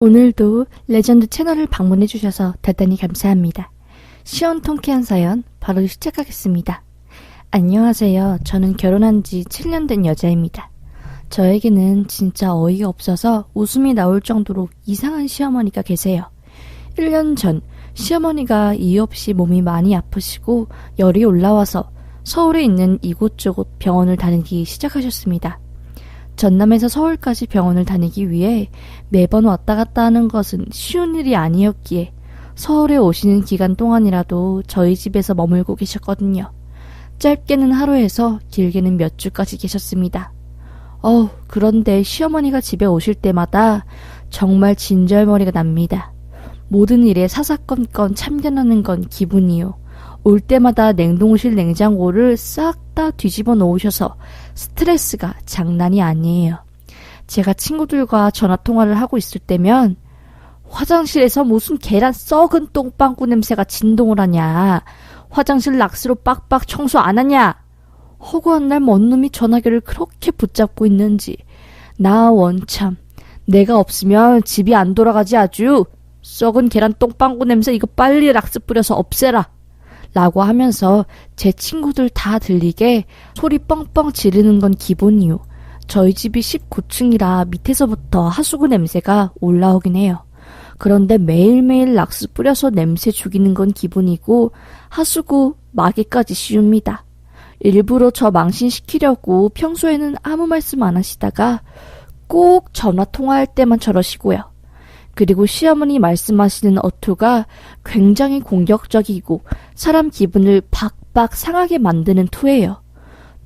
오늘도 레전드 채널을 방문해주셔서 대단히 감사합니다. 시원통쾌한 사연 바로 시작하겠습니다. 안녕하세요. 저는 결혼한 지 7년 된 여자입니다. 저에게는 진짜 어이가 없어서 웃음이 나올 정도로 이상한 시어머니가 계세요. 1년 전 시어머니가 이유 없이 몸이 많이 아프시고 열이 올라와서 서울에 있는 이곳저곳 병원을 다니기 시작하셨습니다. 전남에서 서울까지 병원을 다니기 위해 매번 왔다 갔다 하는 것은 쉬운 일이 아니었기에 서울에 오시는 기간 동안이라도 저희 집에서 머물고 계셨거든요. 짧게는 하루에서 길게는 몇 주까지 계셨습니다. 그런데 시어머니가 집에 오실 때마다 정말 진절머리가 납니다. 모든 일에 사사건건 참견하는 건 기분이요. 올 때마다 냉동실 냉장고를 싹 다 뒤집어 놓으셔서 스트레스가 장난이 아니에요. 제가 친구들과 전화통화를 하고 있을 때면 화장실에서 무슨 계란 썩은 똥방구 냄새가 진동을 하냐, 화장실 락스로 빡빡 청소 안 하냐, 허구한 날 뭔 놈이 전화기를 그렇게 붙잡고 있는지. 나 원참 내가 없으면 집이 안 돌아가지. 아주 썩은 계란 똥방구 냄새 이거 빨리 락스 뿌려서 없애라 라고 하면서 제 친구들 다 들리게 소리 뻥뻥 지르는 건 기본이요. 저희 집이 19층이라 밑에서부터 하수구 냄새가 올라오긴 해요. 그런데 매일매일 락스 뿌려서 냄새 죽이는 건 기본이고 하수구 마개까지 씌웁니다. 일부러 저 망신시키려고 평소에는 아무 말씀 안 하시다가 꼭 전화 통화할 때만 저러시고요. 그리고 시어머니 말씀하시는 어투가 굉장히 공격적이고 사람 기분을 박박 상하게 만드는 투예요.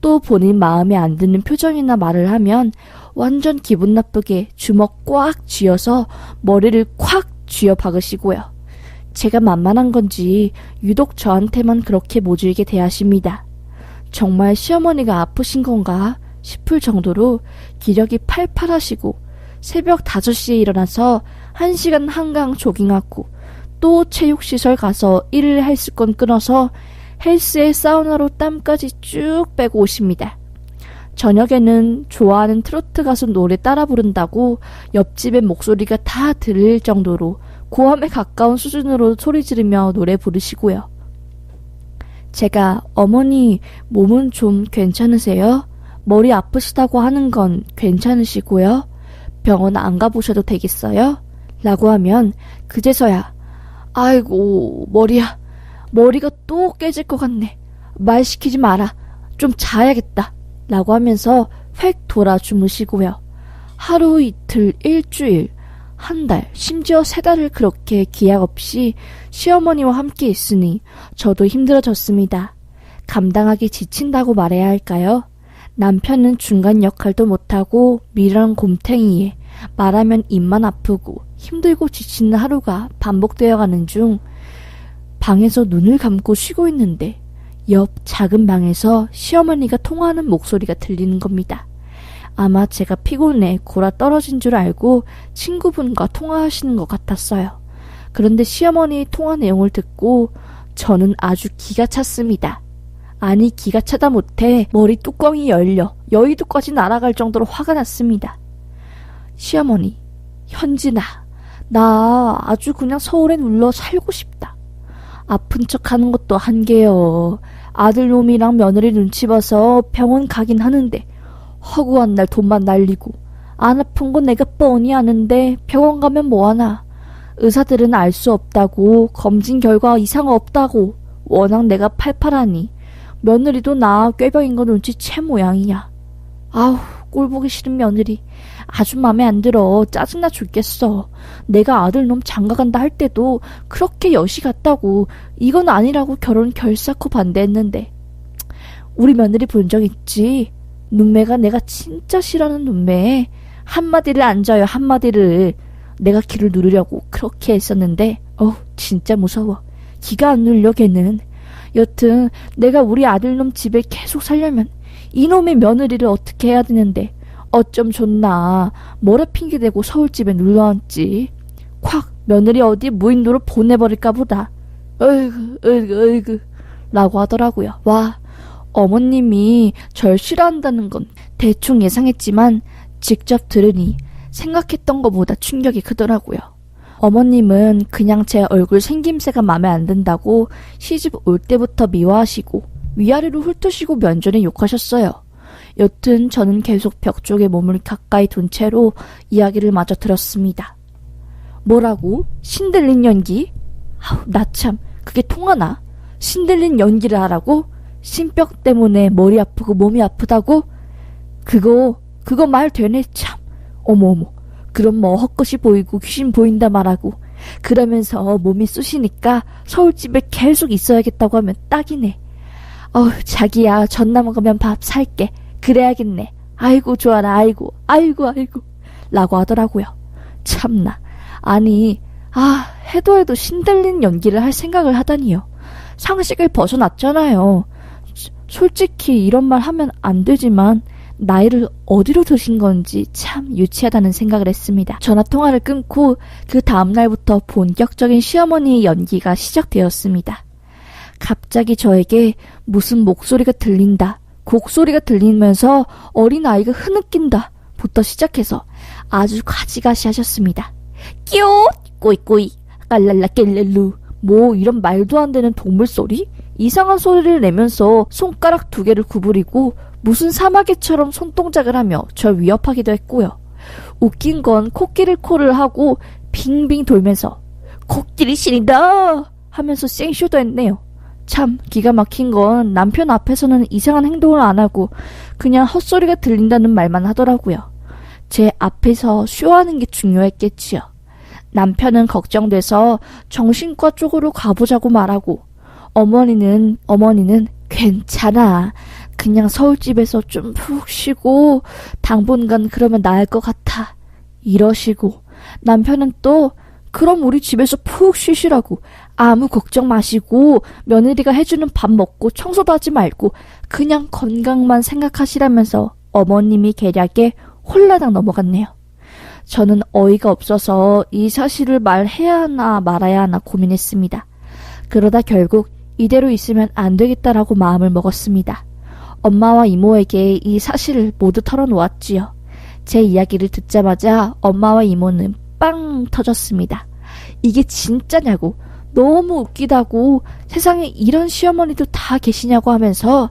또 본인 마음에 안 드는 표정이나 말을 하면 완전 기분 나쁘게 주먹 꽉 쥐어서 머리를 콱 쥐어 박으시고요. 제가 만만한 건지 유독 저한테만 그렇게 모질게 대하십니다. 정말 시어머니가 아프신 건가 싶을 정도로 기력이 팔팔하시고 새벽 5시에 일어나서 1시간 한강 조깅하고 또 체육시설 가서 일을 했을 건 끊어서 헬스에 사우나로 땀까지 쭉 빼고 오십니다. 저녁에는 좋아하는 트로트 가수 노래 따라 부른다고 옆집의 목소리가 다 들릴 정도로 고함에 가까운 수준으로 소리 지르며 노래 부르시고요. 제가 어머니 몸은 좀 괜찮으세요? 머리 아프시다고 하는 건 괜찮으시고요? 병원 안 가보셔도 되겠어요? 라고 하면 그제서야 아이고 머리가 또 깨질 것 같네. 말 시키지 마라. 좀 자야겠다. 라고 하면서 획 돌아 주무시고요. 하루 이틀 일주일 한 달 심지어 3달을 그렇게 기약 없이 시어머니와 함께 있으니 저도 힘들어졌습니다. 감당하기 지친다고 말해야 할까요? 남편은 중간 역할도 못하고 미련 곰탱이에 말하면 입만 아프고 힘들고 지치는 하루가 반복되어 가는 중 방에서 눈을 감고 쉬고 있는데 옆 작은 방에서 시어머니가 통화하는 목소리가 들리는 겁니다. 아마 제가 피곤해 골아 떨어진 줄 알고 친구분과 통화하시는 것 같았어요. 그런데 시어머니 통화 내용을 듣고 저는 아주 기가 찼습니다. 아니 기가 차다 못해 머리 뚜껑이 열려 여의도까지 날아갈 정도로 화가 났습니다. 시어머니, 현진아, 나 아주 그냥 서울에 눌러 살고 싶다. 아픈 척하는 것도 한계요. 아들놈이랑 며느리 눈치 봐서 병원 가긴 하는데 허구한 날 돈만 날리고 안 아픈 건 내가 뻔히 아는데 병원 가면 뭐하나. 의사들은 알 수 없다고 검진 결과 이상 없다고 워낙 내가 팔팔하니 며느리도 나 꾀병인 거 눈치챈 모양이야. 아우 꼴보기 싫은 며느리 아주 맘에 안 들어. 짜증나 죽겠어. 내가 아들놈 장가간다 할 때도 그렇게 여시 같다고 이건 아니라고 결혼 결사코 반대했는데 우리 며느리 본 적 있지? 눈매가 내가 진짜 싫어하는 눈매. 한마디를 안 져요. 한마디를. 내가 귀를 누르려고 그렇게 했었는데 진짜 무서워. 기가 안 눌려 걔는. 여튼 내가 우리 아들놈 집에 계속 살려면 이놈의 며느리를 어떻게 해야 되는데 어쩜 좋나. 뭐라 핑계대고 서울집에 눌러앉지. 콱 며느리 어디 무인도로 보내버릴까 보다. 어이구 라고 하더라고요. 와, 어머님이 절 싫어한다는 건 대충 예상했지만 직접 들으니 생각했던 것보다 충격이 크더라고요. 어머님은 그냥 제 얼굴 생김새가 마음에 안 든다고 시집 올 때부터 미워하시고 위아래로 훑으시고 면전에 욕하셨어요. 여튼 저는 계속 벽 쪽에 몸을 가까이 둔 채로 이야기를 마저 들었습니다. 뭐라고? 신들린 연기? 나 참 그게 통하나? 신들린 연기를 하라고? 신병 때문에 머리 아프고 몸이 아프다고? 그거 말 되네 참. 어머어머. 그럼 뭐 헛것이 보이고 귀신 보인다 말하고 그러면서 몸이 쑤시니까 서울집에 계속 있어야겠다고 하면 딱이네. 자기야 전나 먹으면 밥 살게. 그래야겠네. 아이고 좋아라. 아이고 라고 하더라고요. 참나. 아니 해도 신들린 연기를 할 생각을 하다니요. 상식을 벗어났잖아요. 솔직히 이런 말 하면 안 되지만 나이를 어디로 드신 건지 참 유치하다는 생각을 했습니다. 전화통화를 끊고 그 다음날부터 본격적인 시어머니의 연기가 시작되었습니다. 갑자기 저에게 무슨 목소리가 들린다, 곡소리가 들리면서 어린아이가 흐느낀다 부터 시작해서 아주 가지가시 하셨습니다. 끼옷 꼬이꼬이 깔랄라 깰렐루 뭐 이런 말도 안 되는 동물 소리? 이상한 소리를 내면서 손가락 2개를 구부리고 무슨 사마귀처럼 손동작을 하며 절 위협하기도 했고요. 웃긴 건 코끼리코를 하고 빙빙 돌면서 코끼리 신이다 하면서 생쇼도 했네요. 참 기가 막힌 건 남편 앞에서는 이상한 행동을 안 하고 그냥 헛소리가 들린다는 말만 하더라고요. 제 앞에서 쇼하는 게 중요했겠지요. 남편은 걱정돼서 정신과 쪽으로 가보자고 말하고 어머니는 괜찮아. 그냥 서울집에서 좀 푹 쉬고 당분간 그러면 나을 것 같아. 이러시고 남편은 또 그럼 우리 집에서 푹 쉬시라고 아무 걱정 마시고 며느리가 해주는 밥 먹고 청소도 하지 말고 그냥 건강만 생각하시라면서 어머님이 계략에 홀라당 넘어갔네요. 저는 어이가 없어서 이 사실을 말해야 하나 말아야 하나 고민했습니다. 그러다 결국 이대로 있으면 안 되겠다라고 마음을 먹었습니다. 엄마와 이모에게 이 사실을 모두 털어놓았지요. 제 이야기를 듣자마자 엄마와 이모는 빵 터졌습니다. 이게 진짜냐고, 너무 웃기다고, 세상에 이런 시어머니도 다 계시냐고 하면서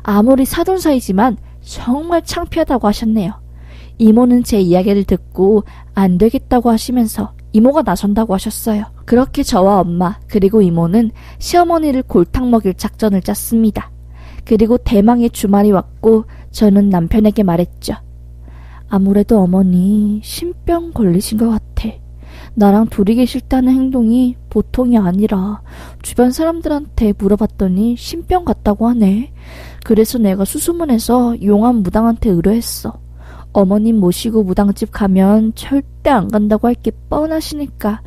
아무리 사돈 사이지만 정말 창피하다고 하셨네요. 이모는 제 이야기를 듣고 안 되겠다고 하시면서 이모가 나선다고 하셨어요. 그렇게 저와 엄마 그리고 이모는 시어머니를 골탕 먹일 작전을 짰습니다. 그리고 대망의 주말이 왔고 저는 남편에게 말했죠. 아무래도 어머니 신병 걸리신 것 같아. 나랑 둘이 계실 때 하는 행동이 보통이 아니라 주변 사람들한테 물어봤더니 신병 같다고 하네. 그래서 내가 수소문해서 용암 무당한테 의뢰했어. 어머님 모시고 무당집 가면 절대 안 간다고 할 게 뻔하시니까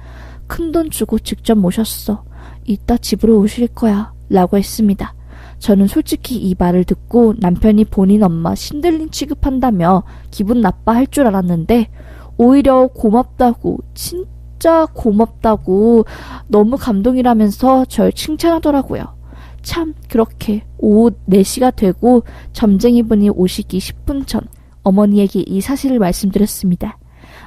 큰돈 주고 직접 모셨어. 이따 집으로 오실 거야 라고 했습니다. 저는 솔직히 이 말을 듣고 남편이 본인 엄마 신들린 취급한다며 기분 나빠할 줄 알았는데 오히려 고맙다고, 진짜 고맙다고 너무 감동이라면서 절 칭찬하더라고요. 참 그렇게 오후 4시가 되고 점쟁이분이 오시기 10분 전 어머니에게 이 사실을 말씀드렸습니다.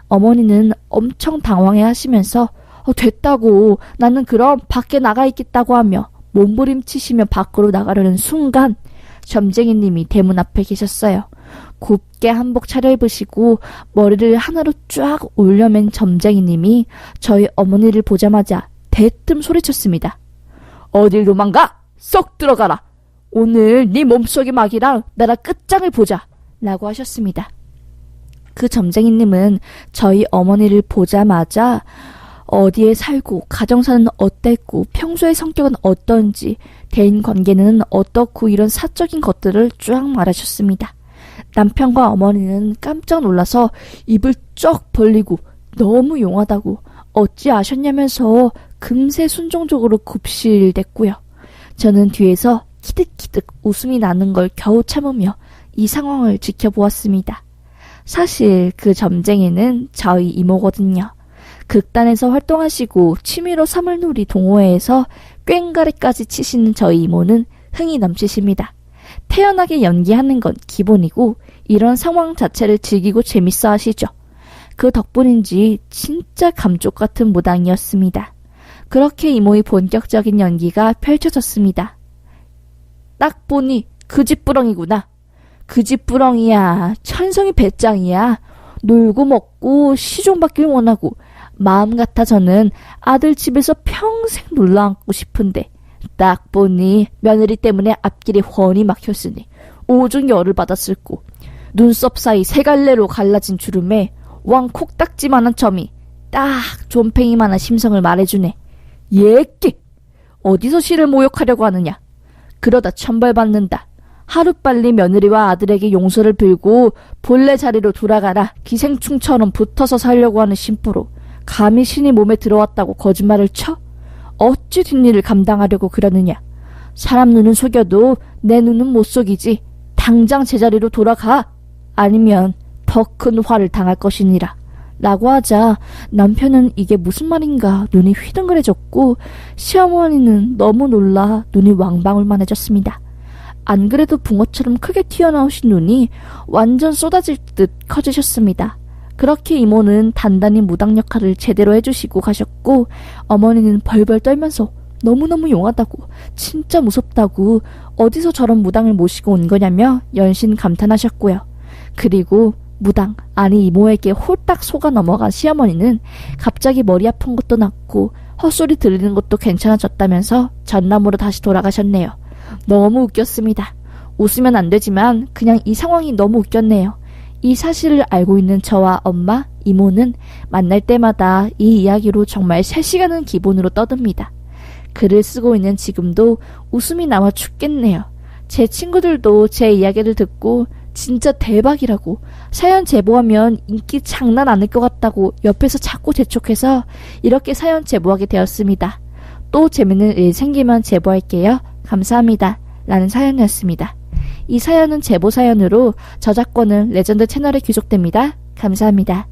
어머니는 엄청 당황해 하시면서 됐다고, 나는 그럼 밖에 나가 있겠다고 하며 몸부림치시며 밖으로 나가려는 순간 점쟁이님이 대문 앞에 계셨어요. 곱게 한복 차려입으시고 머리를 하나로 쫙 올려맨 점쟁이님이 저희 어머니를 보자마자 대뜸 소리쳤습니다. 어딜 도망가? 쏙 들어가라. 오늘 네 몸속의 막이랑 나랑 끝장을 보자 라고 하셨습니다. 그 점쟁이님은 저희 어머니를 보자마자 어디에 살고 가정사는 어땠고 평소의 성격은 어떤지 대인관계는 어떻고 이런 사적인 것들을 쫙 말하셨습니다. 남편과 어머니는 깜짝 놀라서 입을 쩍 벌리고 너무 용하다고 어찌 아셨냐면서 금세 순종적으로 굽실댔고요. 저는 뒤에서 키득키득 웃음이 나는 걸 겨우 참으며 이 상황을 지켜보았습니다. 사실 그 점쟁이는 저희 이모거든요. 극단에서 활동하시고 취미로 사물놀이 동호회에서 꽹가리까지 치시는 저희 이모는 흥이 넘치십니다. 태연하게 연기하는 건 기본이고 이런 상황 자체를 즐기고 재밌어 하시죠. 그 덕분인지 진짜 감쪽 같은 무당이었습니다. 그렇게 이모의 본격적인 연기가 펼쳐졌습니다. 딱 보니 그 집 부렁이구나. 그 집 부렁이야. 천성이 배짱이야. 놀고 먹고 시종받길 원하고 마음 같아서는 아들 집에서 평생 놀러앉고 싶은데 딱 보니 며느리 때문에 앞길이 훤히 막혔으니 오죽 열을 받았을 고 눈썹 사이 세 갈래로 갈라진 주름에 왕 콕딱지만한 점이 딱 존팽이만한 심성을 말해주네. 예끼! 어디서 시를 모욕하려고 하느냐. 그러다 천벌받는다. 하루빨리 며느리와 아들에게 용서를 빌고 본래 자리로 돌아가라 기생충처럼 붙어서 살려고 하는 심보로 감히 신이 몸에 들어왔다고 거짓말을 쳐? 어찌 뒷일을 감당하려고 그러느냐. 사람 눈은 속여도 내 눈은 못 속이지. 당장 제자리로 돌아가. 아니면 더 큰 화를 당할 것이니라. 라고 하자 남편은 이게 무슨 말인가 눈이 휘둥그레졌고 시어머니는 너무 놀라 눈이 왕방울만해졌습니다. 안 그래도 붕어처럼 크게 튀어나오신 눈이 완전 쏟아질 듯 커지셨습니다. 그렇게 이모는 단단히 무당 역할을 제대로 해주시고 가셨고 어머니는 벌벌 떨면서 너무너무 용하다고 진짜 무섭다고 어디서 저런 무당을 모시고 온 거냐며 연신 감탄하셨고요. 그리고 무당 아니 이모에게 홀딱 속아 넘어간 시어머니는 갑자기 머리 아픈 것도 낫고 헛소리 들리는 것도 괜찮아졌다면서 전남으로 다시 돌아가셨네요. 너무 웃겼습니다. 웃으면 안 되지만 그냥 이 상황이 너무 웃겼네요. 이 사실을 알고 있는 저와 엄마, 이모는 만날 때마다 이 이야기로 정말 3시간은 기본으로 떠듭니다. 글을 쓰고 있는 지금도 웃음이 나와 죽겠네요. 제 친구들도 제 이야기를 듣고 진짜 대박이라고 사연 제보하면 인기 장난 아닐 것 같다고 옆에서 자꾸 재촉해서 이렇게 사연 제보하게 되었습니다. 또 재밌는 일 생기면 제보할게요. 감사합니다. 라는 사연이었습니다. 이 사연은 제보 사연으로 저작권은 레전드 채널에 귀속됩니다. 감사합니다.